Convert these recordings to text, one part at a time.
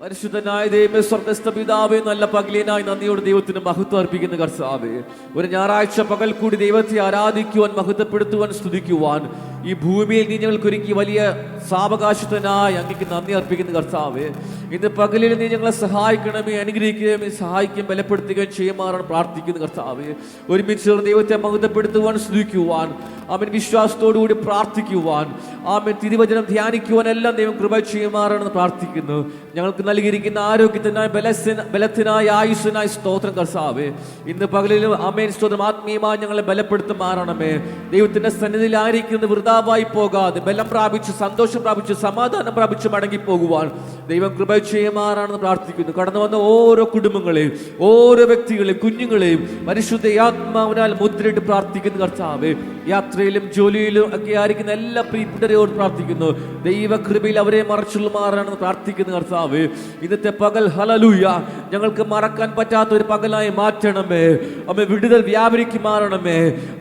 പരിശുദ്ധനായ ദൈവമേ, സ്വർഗ്ഗസ്ഥ പിതാവേ, നല്ല പകലിനായി നന്ദിയോട് ദൈവത്തിന് മഹത്വം അർപ്പിക്കുന്ന കർത്താവേ, ഒരു ഞായറാഴ്ച പകൽ കൂടി ദൈവത്തെ ആരാധിക്കുവാൻ, മഹത്വപ്പെടുത്തുവാൻ, സ്തുതിക്കുവാൻ ഈ ഭൂമിയിൽ നീ ഞങ്ങൾക്ക് ഒരുക്കി വലിയ സാവകാശത്തിനായി അങ്ങേക്ക് നന്ദി അർപ്പിക്കുന്ന കർത്താവേ, ഇന്ന് പകലിൽ നീ ഞങ്ങളെ സഹായിക്കണമേ, അനുഗ്രഹിക്കുകയും സഹായിക്കുകയും ബലപ്പെടുത്തുകയും ചെയ്യുമാറാണ് പ്രാർത്ഥിക്കുന്ന കർത്താവേ. ഒരുമിച്ച് ദൈവത്തെ മഹത്വപ്പെടുത്തുവാൻ, സ്തുതിക്കുവാൻ, അവൻ വിശ്വാസത്തോടുകൂടി പ്രാർത്ഥിക്കുവാൻ, ആമേൻ തിരുവചനം ധ്യാനിക്കുവാൻ എല്ലാം ദൈവം കൃപ ചെയ്യുമാറാണെന്ന് പ്രാർത്ഥിക്കുന്നു. ഞങ്ങൾക്ക് നൽകിയിരിക്കുന്ന ആരോഗ്യത്തിനായി, ബലത്തിനായി, ആയുസ്സിനായി സ്തോത്രം കർത്താവേ. ഇന്ന് പകലിലും ആമേൻ സ്തോത്രം, ആത്മീയമായി ഞങ്ങളെ ബലപ്പെടുത്തുമാറാണമേ. ദൈവത്തിന്റെ സന്നിധിയിലായിരിക്കുന്നത് വൃഥാവായി പോകാതെ ബലം പ്രാപിച്ച്, സന്തോഷം പ്രാപിച്ച്, സമാധാനം പ്രാപിച്ച് മടങ്ങിപ്പോകുവാൻ ദൈവം കൃപ ചെയ്യുമാറാണെന്ന് പ്രാർത്ഥിക്കുന്നു. കടന്നു വന്ന ഓരോ കുടുംബങ്ങളെയും, ഓരോ വ്യക്തികളെയും, കുഞ്ഞുങ്ങളെയും പരിശുദ്ധ ആത്മാവിനാൽ മുദ്രയിട്ട് പ്രാർത്ഥിക്കുന്നു കർത്താവേ. യാത്രയിലും ജോലിയിലും ഒക്കെ ആയിരിക്കുന്ന എല്ലാ പ്രിയപ്പെട്ടവരോട് പ്രാർത്ഥിക്കുന്നു. ദൈവകൃപയിൽ അവരെ മറച്ചുമാറാണെന്ന് പ്രാർത്ഥിക്കുന്നു കർത്താവേ. ഇന്നത്തെ പകൽ ഹല്ലേലൂയ ഞങ്ങൾക്ക് മറക്കാൻ പറ്റാത്ത ഒരു പകലായി മാറ്റണമേ. അമ്മേ, വിടുതൽ വ്യാപരിക്കുമാറണമേ.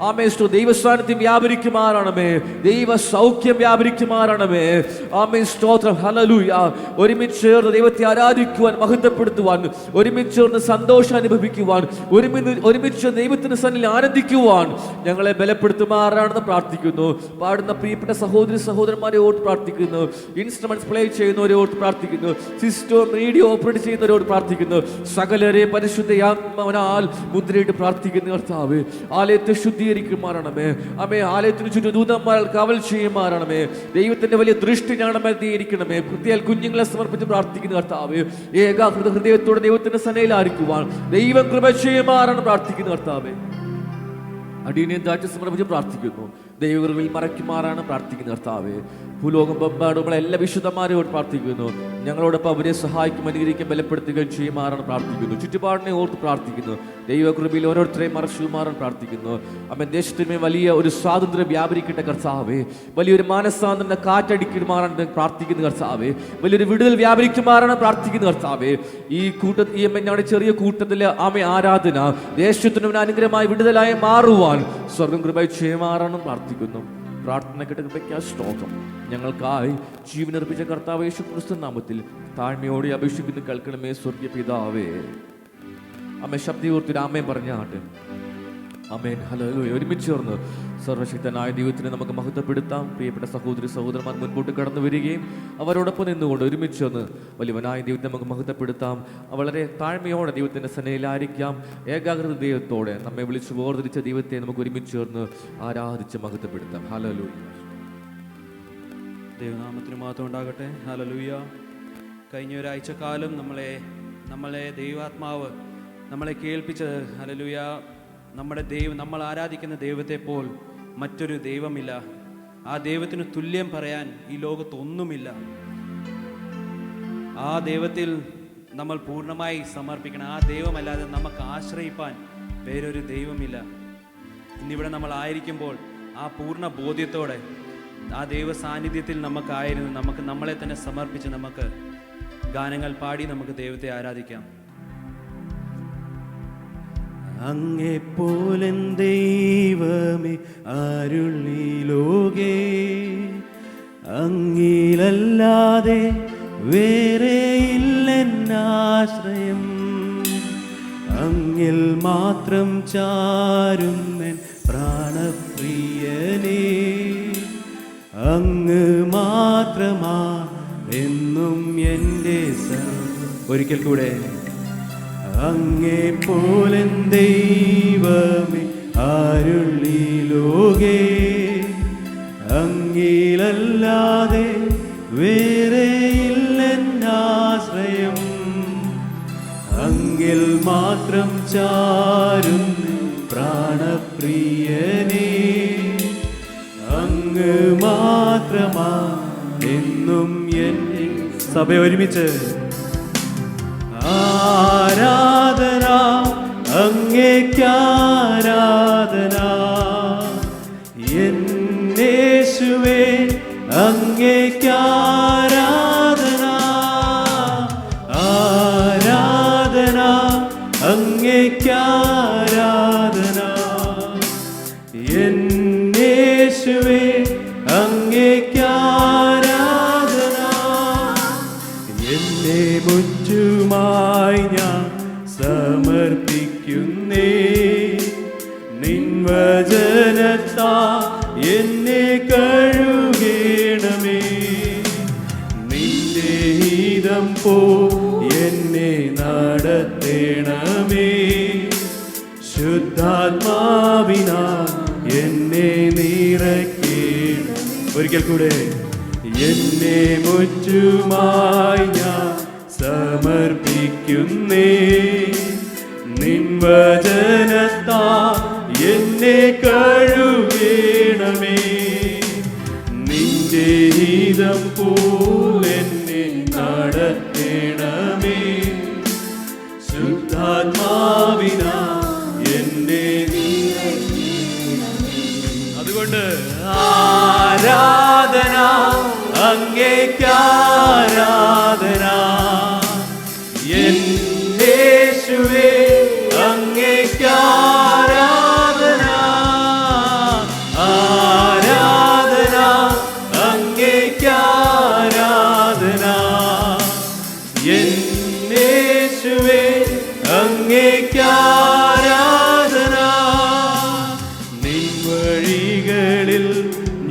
ആമേ, ദൈവസാന്നിധ്യം വ്യാപരിക്കുമാറണമേ. ദൈവ സൗഖ്യം വ്യാപരിക്കുമാറണമേ. ആമേ, സ്തോത്രം, ഹല്ലേലൂയ. ഒരുമിച്ച് ചേർന്ന് ദൈവത്തെ ആരാധിക്കുവാൻ, മഹത്വപ്പെടുത്തുവാൻ, ഒരുമിച്ച് ചേർന്ന് സന്തോഷം അനുഭവിക്കുവാൻ, ഒരുമിച്ച് ദൈവത്തിന് സന്നിധിയിൽ ആനന്ദിക്കുവാൻ ഞങ്ങളെ ബലപ്പെടുത്തുമാറാണെന്ന് പ്രാർത്ഥിക്കുന്നു. പാടുന്ന പ്രിയപ്പെട്ട സഹോദരി സഹോദരന്മാരെ ഓർത്ത് പ്രാർത്ഥിക്കുന്നു. ഇൻസ്ട്രുമെന്റ്സ് പ്ലേ ചെയ്യുന്നവരെ ഓർത്ത് പ്രാർത്ഥിക്കുന്നു. സിസ്റ്റം റേഡിയോ ഓപ്പറേറ്റ് ചെയ്യുന്നവരോട് പ്രാർത്ഥിക്കുന്നു. സകലരെ പരിശുദ്ധ ആത്മാവിനാൽ മുദ്രയിട്ട് പ്രാർത്ഥിക്കുന്നു കർത്താവേ. ആലയത്തെ ശുദ്ധീകരിക്കുമാറാണമേ. അമ്മേ, ആലയത്തിന് ചുറ്റും ദൂതന്മാർ കാവൽ ചെയ്യുമാറാണമേ. ദൈവത്തിന്റെ വലിയ ദൃഷ്ടി ഞങ്ങളുടെ മേൽ തീയിരിക്കണമേ. കൃത്യമായി കുഞ്ഞുങ്ങളെ സമർപ്പിച്ച് പ്രാർത്ഥിക്കുന്നു കർത്താവേ. ഏകാഗ്രത ഹൃദയത്തോടെ ദൈവത്തിന്റെ സന്നയിലായിരിക്കുവാൻ ദൈവം കൃപ ചെയ്യുമാറാണ് പ്രാർത്ഥിക്കുന്നു കർത്താവേ. അടിയനെയും താഴ്ച സമർപ്പിച്ച് പ്രാർത്ഥിക്കുന്നു. ദൈവകൃപയിൽ മറയ്ക്കുമാറാണ് പ്രാർത്ഥിക്കുന്ന കർത്താവേ. ഭൂലോകമെമ്പാടുമുള്ള എല്ലാ വിശുദ്ധന്മാരെയോട് പ്രാർത്ഥിക്കുന്നു. ഞങ്ങളോടൊപ്പം അവരെ സഹായിക്കും, അനുഗ്രഹിക്കും, ബലപ്പെടുത്തുകയും ചെയ്യുമാറാണ് പ്രാർത്ഥിക്കുന്നു. ചുറ്റുപാടിനെ ഓർത്ത് പ്രാർത്ഥിക്കുന്നു. ദൈവകൃപയിൽ ഓരോരുത്തരെയും മറച്ചുമാറാൻ പ്രാർത്ഥിക്കുന്നു. അമ്മ, ദേശത്തിന് വലിയ ഒരു സ്വാതന്ത്ര്യം വ്യാപരിക്കട്ടെ കർത്താവേ. വലിയൊരു മാനസാന്തര കാറ്റടിക്കുമാറാൻ പ്രാർത്ഥിക്കുന്നു കർത്താവേ. വലിയൊരു വിടുതൽ വ്യാപരിക്കുമാറാണ് പ്രാർത്ഥിക്കുന്നു കർത്താവേ. ഈ ഞങ്ങളുടെ ചെറിയ കൂട്ടത്തിൽ ആമേ ആരാധന ദേശത്തിന് അനുഗ്രഹമായി വിടുതലായി മാറുവാൻ സ്വർഗം കൃപ ചെയ്യുമാറാണ് പ്രാർത്ഥിക്കുന്നു. പ്രാർത്ഥന കേട്ട സ്തോത്രം. ഞങ്ങൾക്കായി ജീവനർപ്പിച്ച കർത്താവ് യേശു ക്രിസ്തു നാമത്തിൽ താഴ്മയോടെ അപേക്ഷിക്കുന്നു, കേൾക്കണമേ സ്വർഗീയ പിതാവേ. അമ്മേ, ശബ്ദയോർത്തി ആമേൻ പറഞ്ഞാട്ടെ. ആമേൻ, ഹല്ലേലൂയ. ഒരുമിച്ച് ചേർന്ന് സർവശക്തനായ ദൈവത്തിനെ നമുക്ക് മഹത്വപ്പെടുത്താം. പ്രിയപ്പെട്ട സഹോദരി സഹോദരന്മാർ മുൻപോട്ട് കടന്നു വരികയും അവരോടൊപ്പം നിന്നുകൊണ്ട് ഒരുമിച്ച് വന്ന് വലിയവനായ ദൈവത്തെ നമുക്ക് മഹത്വപ്പെടുത്താം. വളരെ താഴ്മയോടെ ദൈവത്തിൻ്റെ സന്നയിലായിരിക്കാം. ഏകാഗ്രത ദൈവത്തോടെ നമ്മെ വിളിച്ച് വേർതിരിച്ച ദൈവത്തെ നമുക്ക് ഒരുമിച്ച് ചേർന്ന് ആരാധിച്ച് മഹത്വപ്പെടുത്താം. ഹല്ലേലൂയ. ദൈവനാമത്തിന് മാത്രം ഉണ്ടാകട്ടെ. ഹല്ലേലൂയ. കഴിഞ്ഞ ഒരാഴ്ച കാലം നമ്മളെ ദൈവാത്മാവ് നമ്മളെ കേൾപ്പിച്ചത്, ഹല്ലേലൂയ, നമ്മൾ ആരാധിക്കുന്ന ദൈവത്തെ പോൽ മറ്റൊരു ദൈവമില്ല. ആ ദൈവത്തിന് തുല്യം പറയാൻ ഈ ലോകത്തൊന്നുമില്ല. ആ ദൈവത്തിൽ നമ്മൾ പൂർണ്ണമായി സമർപ്പിക്കണം. ആ ദൈവമല്ലാതെ നമുക്ക് ആശ്രയിപ്പാൻ വേറൊരു ദൈവമില്ല. ഇന്നിവിടെ നമ്മൾ ആയിരിക്കുമ്പോൾ ആ പൂർണ്ണ ബോധ്യത്തോടെ ആ ദൈവ സാന്നിധ്യത്തിൽ നമുക്കായിരുന്നു നമുക്ക് നമ്മളെ തന്നെ സമർപ്പിച്ച് നമുക്ക് ഗാനങ്ങൾ പാടി നമുക്ക് ദൈവത്തെ ആരാധിക്കാം. അങ്ങെപ്പോലെൻ ദൈവമേ അരുളി ലോകേ, അങ്ങിലല്ലാതെ വേറെയില്ലെന്നാശ്രയം. അങ്ങിൽ മാത്രം ചാരുന്നെൻ പ്രാണപ്രിയനേ, അങ്ങ് മാത്രമാ എന്നും എൻ്റെ ഒരിക്കൽ കൂടെ. അങ്ങെപ്പോലെൻ ദൈവമേ അരുളി ലോകേ, അങ്ങിലല്ലാതെ വേറെയില്ലെന്നാശ്രയം. അങ്ങിൽ മാത്രം ചാരുന്നു പ്രാണപ്രിയനേ, അങ്ങ് മാത്രമാ എന്നും എൻ്റെ. സഭ ഒരുമിച്ച് ആരാധന, അങ്ങേക്കാരാധന, യേശുവേ അങ്ങേക്കാരാധന. ആരാധന, അങ്ങേക്കാരാധന, യേശുവേ അങ്ങേക്കാരാധന. എന്നെ മുൻ വചനത്താ എന്നെ കഴുകേണമേ. നിന്റെ ഹിതം പോ എന്നെ നടത്തേണമേ. ശുദ്ധാത്മാവിനാൽ എന്നെ നിറയ്ക്കേണം. ഒരിക്കൽ കൂടെ. എന്നെ മുറ്റുമായി ഞാൻ സമർപ്പിക്കുന്നേ. നിൻ വചനത്താ എന്നെ കഴുകേണമേ. നിന്റെ ഹിതം പോൽ എന്നെ നടത്തേണമേ. ശുദ്ധാത്മാവിനാ എന്നെ അതുകൊണ്ട് ആരാധന അങ്ങേക്കാരാധന. യേശുവേ അങ്ങേക്കാരാധന. ആരാധന അങ്ങേക്കാരാധന. യേശുവേ അങ്ങേക്കാരാധന. നിൻ വഴികളിൽ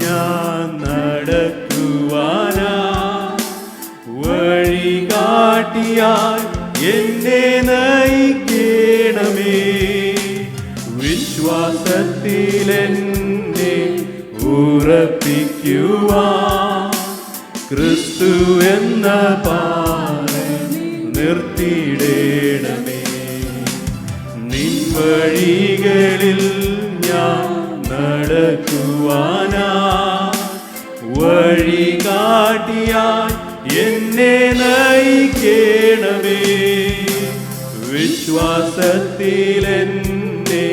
ഞാൻ നടക്കുവാനാ. വഴികാട്ടിയാൽ എന്നെ നയിക്കണമേ. വിശ്വാസത്തിൽ എന്നെ ഉറപ്പിക്കുവാൻ ക്രിസ്തു എന്ന പാറയിൽ നിർത്തിയിടണമേ. നിൻ വഴികളിൽ ഞാൻ നടക്കുവാനാ. വഴികാട്ടിയാൽ എന്നെ നയിക്കണമേ. വിശ്വാസത്തിൽ എന്നെ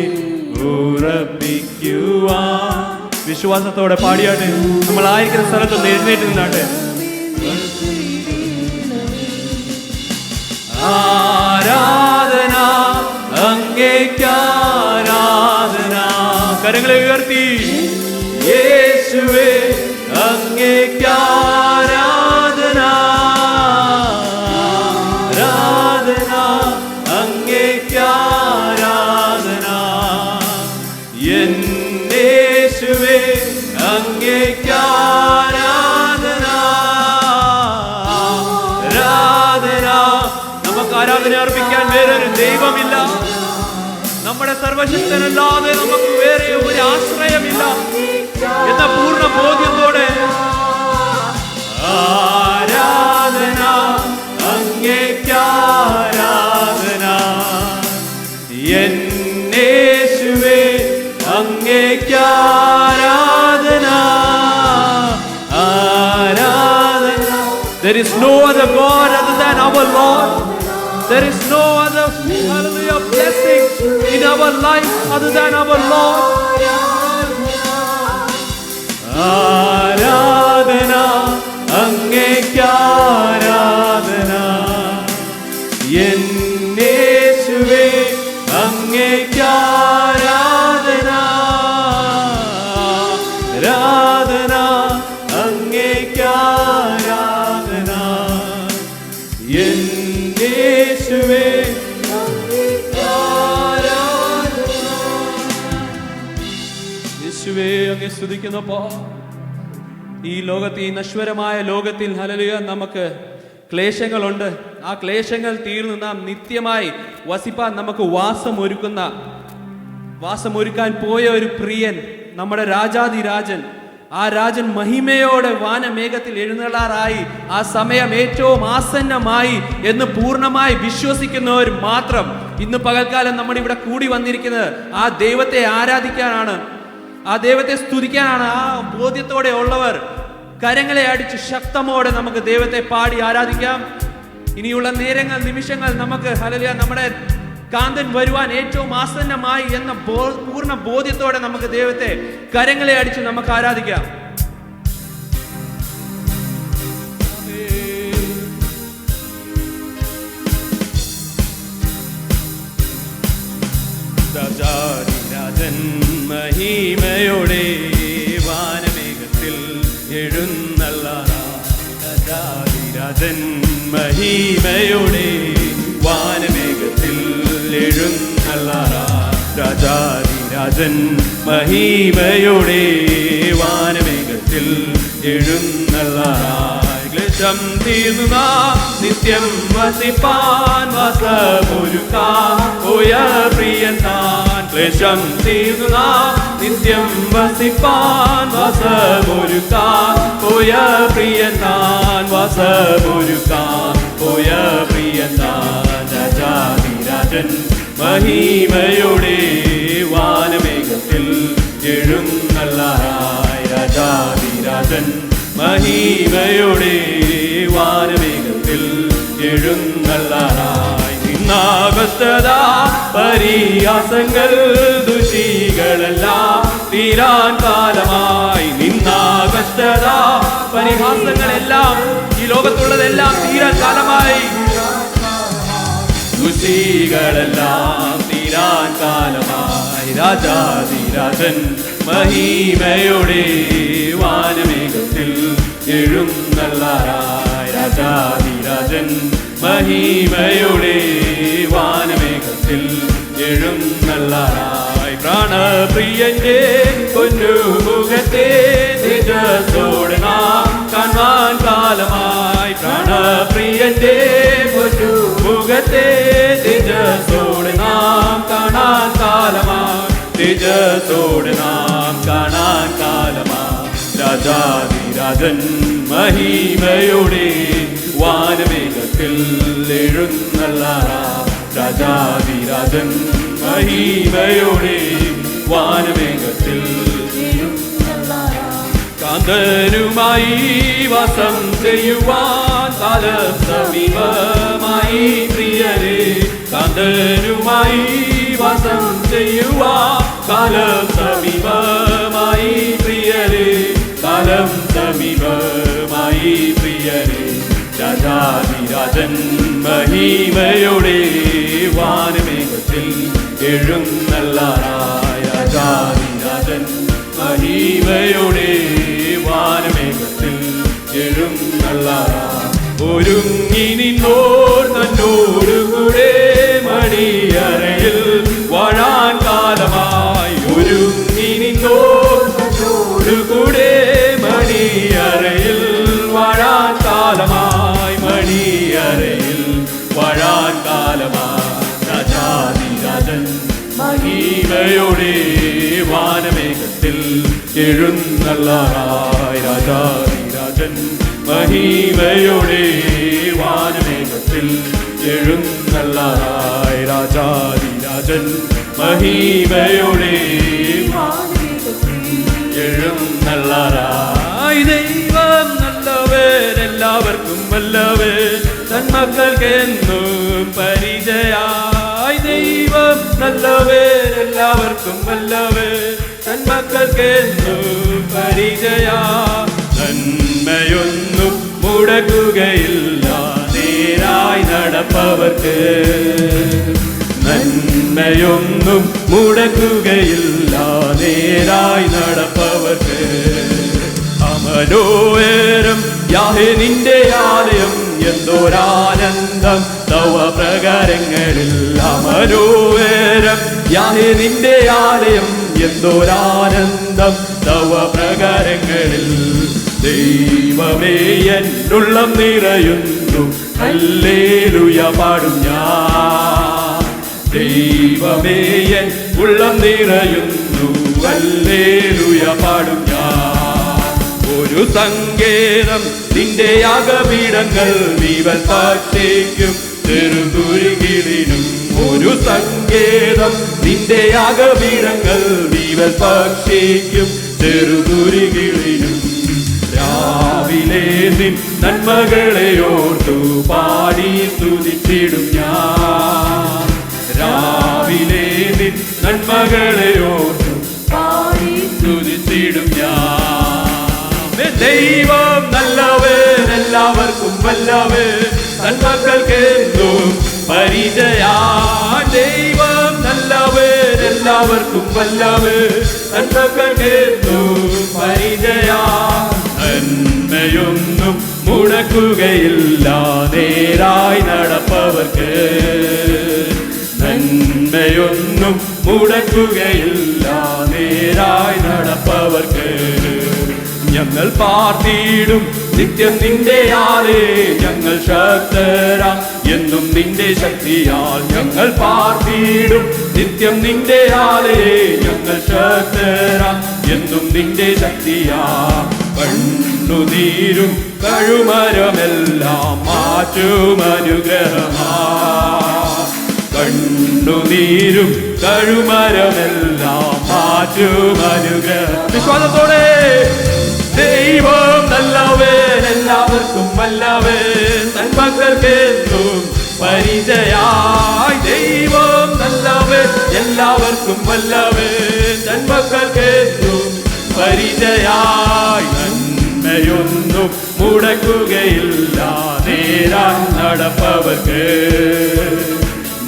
ഉറപ്പിക്കുവാൻ. വിശ്വാസത്തോടെ പാടിയാട്ടെ. നമ്മളായിരിക്കുന്ന സ്ഥലത്തൊന്ന് എഴുന്നേറ്റ് നിന്നാട്ടെ. ആരാധന അങ്ങേക്കാരാധന. കരങ്ങളെ ഉയർത്തി. യേശുവേ അങ്ങേക്കാരാധന. ആരാധന അങ്ങേക്കാരാധന. യേശുവേ അങ്ങേക്കാരാധന. ആരാധന. നമുക്ക് ആരാധന അർപ്പിക്കാൻ വേറൊരു ദൈവമില്ല. നമ്മുടെ സർവശക്തനല്ലാതെ നമുക്ക് വേറെ ഒരു ആശ്രയമില്ല എന്ന പൂർണ്ണ ബോധ്യത്തോടെ ആരാധന അങ്ങേക്കാരാധന. യേശുവേ അങ്ങേക്കാരാധന. ആരാധന. There is no other God other than our Lord. There is no other hallelujah blessing in our life other than our Lord. ആരാധന അങ്ങേക്കാരാധന. യേശുവേ അങ്ങേക്കാരാധന. ആരാധന അങ്ങേക്കാരാധന. യേശുവേ യേശുവേ അങ്ങേ സ്തുതിക്കുന്നപ്പോ. ഈ ലോകത്ത്, ഈ നശ്വരമായ ലോകത്തിൽ ഹല്ലേലൂയ നമുക്ക് ക്ലേശങ്ങളുണ്ട്. ആ ക്ലേശങ്ങൾ തീർന്ന് നാം നിത്യമായി വസിപ്പാൻ നമുക്ക് വാസമൊരുക്കാൻ പോയ ഒരു പ്രിയൻ, നമ്മുടെ രാജാതിരാജൻ. ആ രാജൻ മഹിമയോടെ വാനമേഘത്തിൽ എഴുന്നള്ളാറായി. ആ സമയം ഏറ്റവും ആസന്നമായി എന്ന് പൂർണ്ണമായി വിശ്വസിക്കുന്നവർ മാത്രം ഇന്ന് പകൽക്കാലം നമ്മുടെ ഇവിടെ കൂടി വന്നിരിക്കുന്നത് ആ ദൈവത്തെ ആരാധിക്കാനാണ്, ആ ദൈവത്തെ സ്തുതിക്കാനാണ്. ആ ബോധ്യത്തോടെ ഉള്ളവർ കരങ്ങളെ അടിച്ച് ശക്തമോടെ നമുക്ക് ദൈവത്തെ പാടി ആരാധിക്കാം. ഇനിയുള്ള നേരങ്ങൾ, നിമിഷങ്ങൾ നമുക്ക് ഹല്ലേലൂയ നമ്മുടെ കാന്തൻ വരുവാൻ ഏറ്റവും ആസന്നമായി എന്ന പൂർണ്ണ ബോധ്യത്തോടെ നമുക്ക് ദൈവത്തെ കരങ്ങളെ അടിച്ച് നമുക്ക് ആരാധിക്കാം. രാജൻ മഹിമയോടെ വാനമേഘത്തിൽ രാജൻ മഹിമയോടെ വാനമേഘത്തിൽ രാജാതിരാജൻ മഹിമയുടെ വാനമേഘത്തിൽ എഴുന്നള്ളായി ക്ലേശം തീർന്നു നാം നിത്യം വസിപ്പാൻ വാസമൊരുക്കാൻ പോയ പ്രിയൻ താൻ. ക്ലേശം തീർന്നു നാം നിത്യം വസിപ്പാൻ വാസമൊരുക്കാൻ പോയ പ്രിയൻ താൻ. വാസമൊരുക്കാൻ പോയ പ്രിയൻ താൻ. രാജാധിരാജൻ മഹിമയുടെ വാനമേഘത്തിൽ എഴുന്നള്ളായി. രാജാധിരാജൻ മഹിമയുടെ വാനമേഘത്തിൽ എഴുന്നള്ളായി. നിന്നാകസ്തത പരിഹാസങ്ങൾ ദുഷികളെല്ലാം തീരാൻ കാലമായി. നിന്നാകസ്തത പരിഹാസങ്ങളെല്ലാം ഈ ലോകത്തുള്ളതെല്ലാം തീരാൻ കാലമായി. ദുഷികളെല്ലാം തീരാൻ കാലമായി. രാജാധിരാജൻ മഹിമയുടെ വാനമേഘത്തിൽ എഴുന്നള്ളായി. രാജാധിരാജൻ മഹിമയുടെ വാനമേഘത്തിൽ എഴുന്നള്ളായി. പ്രാണപ്രിയന്റെ പൊന്നുമുഖത്തെ തേജസ്സോടെ നാം കാണാൻ കാലമായി. പ്രാണപ്രിയന്റെ പൊന്നുമുഖത്തെ തേജസ്സോടെ നാം കാണാൻ കാലമായി. തേജസ്സോടെ നാം കാണാൻ കാലമായി. രാജാധിരാജൻ മഹിമയുടെ വാനമേഘത്തിൽ എഴുന്നള്ളായി. രാജാധിരാജൻ മഹിമയുടെ വാനമേഘത്തിൽ കാന്തനുമായി വാസം ചെയ്യുവാൻ കാലം സമീപമായി പ്രിയരെ. കാന്തനുമായി വാസം ചെയ്യുവാൻ കാലം സമീപമായി പ്രിയരെ. കാലം സമീപമായി പ്രിയരെ. രാജാധിരാജൻ മഹിമയുടെ വാനമേഘത്തിൽ എഴുന്നള്ളായി. രാജാധിരാജൻ മഹിമയുടെ വാനമേഘത്തിൽ എഴുന്നള്ളായി. ഒരുങ്ങി നിന്നോർ തന്നോടുകൂടെ മണിയറയിൽ വാഴാൻ കാലമായി. ഒരുങ്ങി നിന്നോർ തന്നോടുകൂടെ മണിയറയിൽ വാഴാൻ കാലമായി. മണിയറയിൽ വാഴാൻ കാലമായി. രാജാധിരാജൻ മഹിമയുടെ വാനമേഘത്തിൽ എഴുന്നള്ളായി. രാജാധിരാജൻ മഹിമയുടെ വാനമേഘത്തിൽ എഴുന്നള്ളായി. രാജാധിരാജൻ മഹിമയുടെ എഴുന്നള്ളായി. ദൈവം നല്ലവൻ എല്ലാവർക്കും വല്ലവൻ തന്മക്കൾക്കെന്നും പരിചയായി. ദൈവം നല്ലവൻ എല്ലാവർക്കും വല്ലവൻ തന്മക്കൾക്കെന്നും പരിചയാ. നന്മയൊന്നും മുടക്കുകയില്ല നേരായി നടപ്പവർക്ക്. നന്മയൊന്നും മുടക്കുകയില്ല നേരായി നടപ്പവർക്ക്. അമനോയരം യാഹേ നിന്റെ ആലയം എന്തോരാനന്ദം തവ പ്രകാരങ്ങളിൽ. അമനോയരം യാഹേ നിന്റെ ആലയം എന്തോരാനന്ദം തവ പ്രകാരങ്ങളിൽ. ദൈവമേ എന്നുള്ളം നിറയുന്നു ഹല്ലേലൂയ പാടും ഞാൻ. ദൈവമേ എൻ ഉള്ളം നിറയുന്നു ഹല്ലേലൂയ പാടും ഞാൻ. ഒരു സങ്കേതം നിന്റെ യാഗപീഠങ്ങൾ നീവൻ പക്ഷിക്കും ചെറുകുരുകിളിനും. ഒരു സങ്കേതം നിന്റെ യാഗപീഠങ്ങൾ നീവൻ പക്ഷിക്കും ചെറുകുരുകിളിനും. രാവിലെ നിൻ നന്മകളെ ഓർത്തു പാടി സ്തുതിച്ചിടും ഞാൻ. രാവിലെ നിൻ നന്മകളെ ഓർത്തു പാടി സ്തുതിച്ചിടും ഞാൻ. ദൈവം നല്ലവൻ എല്ലാവർക്കും വല്ലവൻ തന്മക്കൾക്കെന്നും പരിചയാ. ദൈവം നല്ലവൻ എല്ലാവർക്കും വല്ലവൻ തന്മക്കൾക്കെന്നും പരിചയാ. നന്മയൊന്നും മുടക്കുകയില്ല നേരായി നടപ്പവർക്ക്. നന്മയൊന്നും മുടക്കുകയില്ല നേരായി ഞങ്ങൾ പാർത്തിയിടും നിത്യം നിന്റെ ആലേ ഞങ്ങൾ ശക്തരാം എന്നും നിന്റെ ശക്തിയാൽ ഞങ്ങൾ പാർത്തിയിടും നിത്യം നിന്റെ ആലേ ഞങ്ങൾ ശക്തരാം എന്നും നിന്റെ ശക്തിയാൽ കണ്ണുനീരും കഴുമരമെല്ലാം മാറ്റും അനുഗ്രഹമാ കണ്ണുനീരും കഴുമരമെല്ലാം മാറ്റും അനുഗ്രഹം വിശ്വാസത്തോടെ ദൈവം നല്ലവൻ എല്ലാവർക്കും വല്ലവൻ തൻ മക്കൾക്കെന്നും പരിചയായി ദൈവം നല്ലവൻ എല്ലാവർക്കും വല്ലവൻ തൻ മക്കൾക്കെന്നും പരിചയായി നന്മയൊന്നും മുടക്കുകയില്ല നേരാൻ നടപ്പവർക്ക്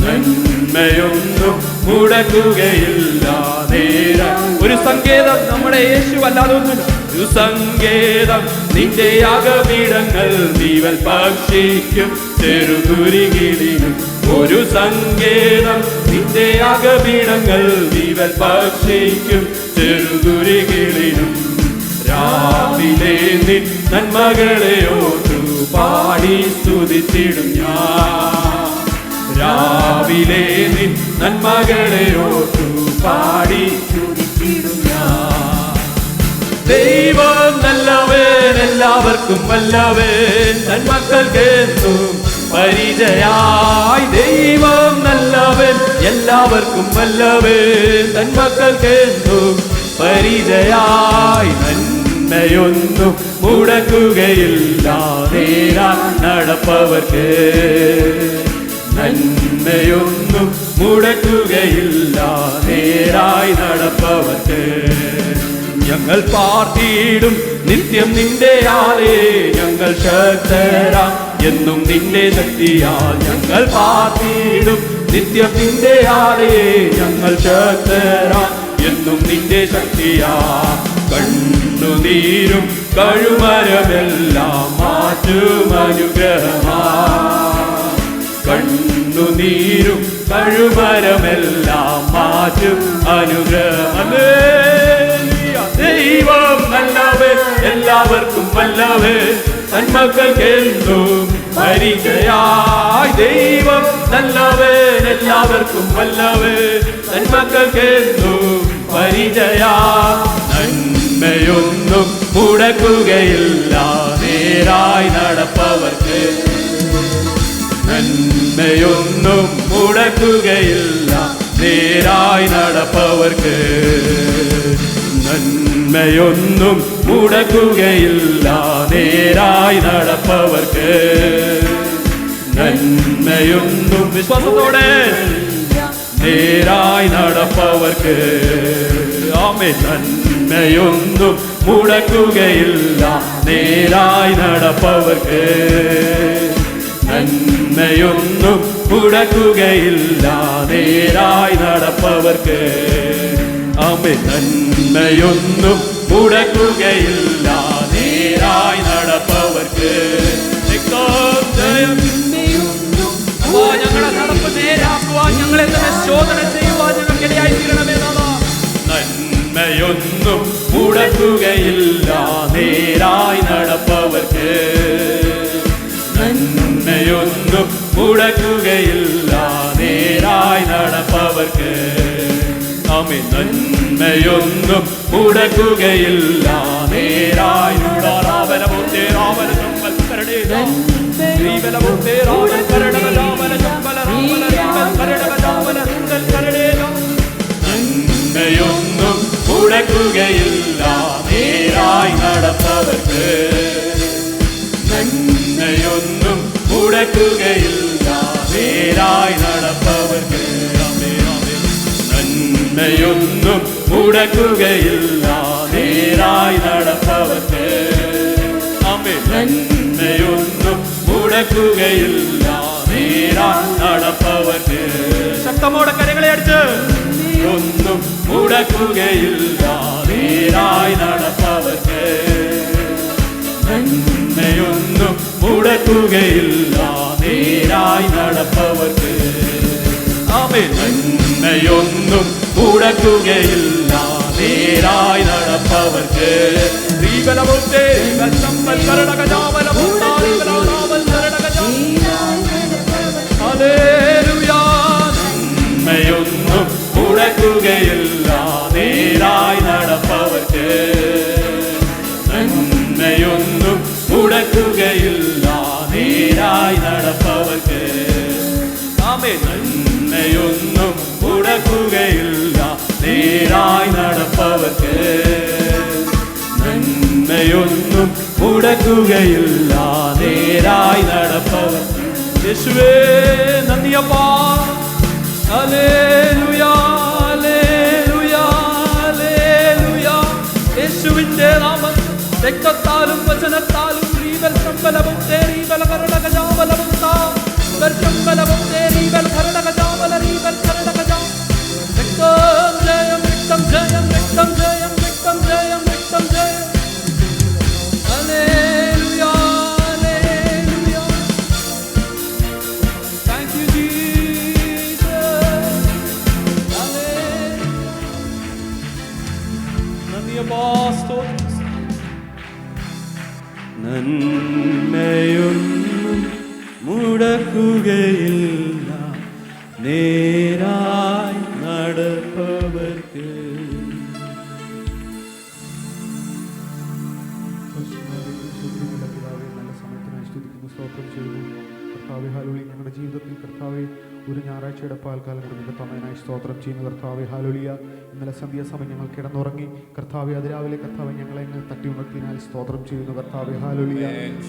നന്മയൊന്നും മുടക്കുകയില്ല നേരാൻ ഒരു സങ്കേതം നമ്മുടെ യേശു അല്ലാതൊന്നും ഒരു സങ്കേതം നിന്റെ യാഗപീഠങ്ങൾ നീവൽ പക്ഷിക്കും ചെറുതുരികിടിനും ഒരു സങ്കേതം നിന്റെ യാഗപീഠങ്ങൾ നീവൽ പക്ഷിക്കും ചെറുതുരികിടിനും രാവിലെ നിൻ നന്മകളെ ഓർത്തു പാടി സ്തുതിച്ചിടും ഞാൻ രാവിലെ നിൻ നന്മകളെ ഓർത്തു പാടി സ്തുതിച്ചിടും ഞാൻ ദൈവം നല്ലവൻ എല്ലാവർക്കും വല്ലവൻ തൻ മക്കൾക്കെന്നും പരിചയായി ദൈവം നല്ലവൻ എല്ലാവർക്കും വല്ലവൻ തൻ മക്കൾക്കെന്നും പരിചയായി നന്മയൊന്നും മുടക്കുകയില്ല നേരാൻ നടപ്പവർക്ക് നന്മയൊന്നും മുടക്കുകയില്ല നേരായി നടപ്പവർക്ക് ഞങ്ങൾ പാർത്തിയിടും നിത്യം നിന്റെ ആലേ ഞങ്ങൾ ശക്തരാം എന്നും നിന്റെ ശക്തിയാൽ ഞങ്ങൾ പാർത്തിയിടും നിത്യം നിന്റെ ആലേ ഞങ്ങൾ ശക്തരാം എന്നും നിന്റെ ശക്തിയാ കണ്ണുനീരും കഴുമരമെല്ലാം മാറ്റും അനുഗ്രഹമാ കണ്ണുനീരും കഴുമരമെല്ലാം മാറ്റും അനുഗ്രഹം ദൈവം നല്ലവൻ എല്ലാവർക്കും വല്ലവൻ തൻ മക്കൾക്കെന്നും പരിചയായി ദൈവം നല്ലവൻ എല്ലാവർക്കും വല്ലവൻ തൻ മക്കൾക്കെന്നും പരിചയാ നന്മയൊന്നും മുടക്കുകയില്ല നേരായി നടപ്പവർക്ക് നന്മയൊന്നും മുടക്കുകയില്ല നേരായി നടപ്പവർക്ക് നന്മയൊന്നും മുടക്കുകയില്ല നേരായി നടപ്പവർക്ക് നന്മയൊന്നും വിശ്വാസത്തോടെ നേരായി നടപ്പവർക്ക് ആമേൻ നന്മയൊന്നും മുടക്കുകയില്ല നേരായി നടപ്പവർക്ക് നന്മയൊന്നും മുടക്കുകയില്ല നേരായി നടപ്പവർക്ക് ആമേൻ നന്മയൊന്നും മുടക്കുകയില്ല നേരായി നടപ്പവർക്ക് ഞങ്ങളുടെ നടപ്പ് നേരാക്കുവാൻ ഞങ്ങളെ തന്നെ ശോധന ചെയ്യുവാൻ ഞങ്ങൾക്കിടയായി തീരണമേ നാഥാ നന്മയൊന്നും മുടക്കുകയില്ല നേരായി നടപ്പവർക്ക് നന്മയൊന്നും മുടക്കുകയില്ല നേരായി നടപ്പവർക്ക് ആമേൻ നന്മയൊന്നും മുടക്കുകയില്ല നേരായി നന്മയൊന്നും മുടക്കുകയില്ല നേരായി നടപ്പവർക്ക് നന്മയൊന്നും മുടക്കുകയില്ല നേരായി നടപ്പവർക്ക് നന്മയൊന്നും മുടക്കുകയില്ല നേരായി നടപ്പവർക്ക് ആമേൻ നന്മയൊന്നും മുടക്കുകയില്ല നേരായി നടപ്പവർക്ക് ശക്തമോടെ കരങ്ങളെ അടിച്ച് ഒന്നും മുടക്കുകയില്ല നേരായി നടപ്പവർക്ക് നന്മയൊന്നും മുടക്കുകയില്ല നേരായി നടപ്പവർക്ക് ആമേൻ നന്മയൊന്നും മുടക്കുകയില്ല നേരായി നടപ്പവർക്ക് നന്മയൊന്നും മുടക്കുകയില്ല നേരായി നടപ്പവർക്ക് നന്മയൊന്നും മുടക്കുകയില്ല നേരായി നടപ്പവർക്ക് ആമേൻ നന്മയൊന്നും മുടക്കുകയില്ല നേരായി നടപ്പവർക്ക് നന്മയൊന്നും മുടക്കുകയില്ല നേരായി നടപ്പവർക്ക് യേശുവേ നന്ദിയപ്പാ ഹല്ലേലൂയ ഹല്ലേലൂയ ഹല്ലേലൂയ യേശുവിന്റെ നാമത്തിൽ രക്തത്താലും വചനത്താലും റീബൽ സംബലവും തേരീബൽ കരണകജാവലവും താ വർഷംബലവും തേരീബൽ കരണകജാവല റീബൽ കരണകജാ രക്തം ജയം രക്തം ജയം രക്തം ജയം രക്തം ജയം രക്തം ജയം hallelujah hallelujah thank you Jesus hallelujah നന്ദിയപ്പാ സ്തോത്രം നന്മയൊന്നും മുടക്കുകയില്ല നേരായി നടപ്പവർക്ക് നല്ല സമയത്തിനായി സ്തുതിക്കുന്നു, സ്തോത്രം ചെയ്യുന്നു. കർത്താവേ ഹല്ലേലൂയ. ഞങ്ങളുടെ ജീവിതത്തിൽ കർത്താവെ ഒരു ഞായറാഴ്ചയുടെ പാൽക്കാലം കൂടി തന്നതിനായി സ്തോത്രം ചെയ്യുന്നു. കർത്താവെ ഹല്ലേലൂയ. ഇന്നലെ സന്ധ്യാസമയം ഞങ്ങൾ കിടന്നുറങ്ങി കർത്താവെ അതിരാവിലെ കർത്താവെ ഞങ്ങളെ തട്ടി ഉണർത്തിയതിനായി സ്തോത്രം ചെയ്യുന്നു. കർത്താവെ ഹല്ലേലൂയ.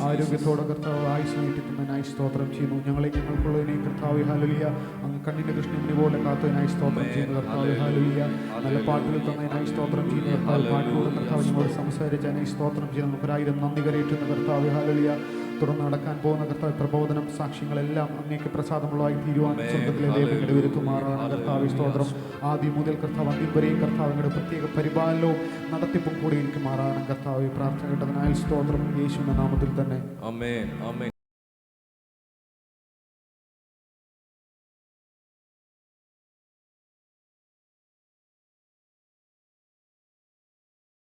ആരോഗ്യത്തോടെ കർത്താവ് ആയുസ് നീട്ടി തന്നതിനായി സ്തോത്രം ചെയ്യുന്നു. ഞങ്ങൾക്കുള്ളതിനെയും കർത്താവെ ഹല്ലേലൂയ അങ്ങ് കണ്ണിന്റെ കൃഷ്ണനെ പോലെ കാത്തതിനായി സ്തോത്രം ചെയ്യുന്നു. കർത്താവെ ഹല്ലേലൂയ. നല്ല പാട്ടുകൾ തന്നതിനായി സ്തോത്രം ചെയ്യുന്നു. കർത്താവ് പാട്ടുകൂടെ കർത്താവ് ഞങ്ങളോട് സംസാരിച്ചതിനായി സ്തോത്രം ചെയ്യുന്നു. നമുക്കൊരായിരം നന്ദി കരയേറ്റുന്ന കർത്താവെ ഹല്ലേലൂയ. തുടർന്ന് നടക്കാൻ പോകുന്ന കർത്താവ് പ്രബോധനം സാക്ഷ്യങ്ങളെല്ലാം അങ്ങേക്ക് പ്രസാദമുള്ളതായി തീരുവാൻ സ്വർഗ്ഗത്തിലെ ദൈവങ്ങളുടെ വിരുദ്ധമാറാണ്. കർത്താവ് സ്തോത്രം. ആദ്യം മുതൽ കർത്താവ് അന്ത്യം വരെയും കർത്താവിന്റെ പ്രത്യേക പരിപാലനവും നടത്തിപ്പും കൂടി എനിക്ക് മാറാണ്. കർത്താവ് പ്രാർത്ഥന കേട്ടതിനായി സ്തോത്രം യേശുവിന്റെ നാമത്തിൽ തന്നെ. ആമേൻ ആമേൻ.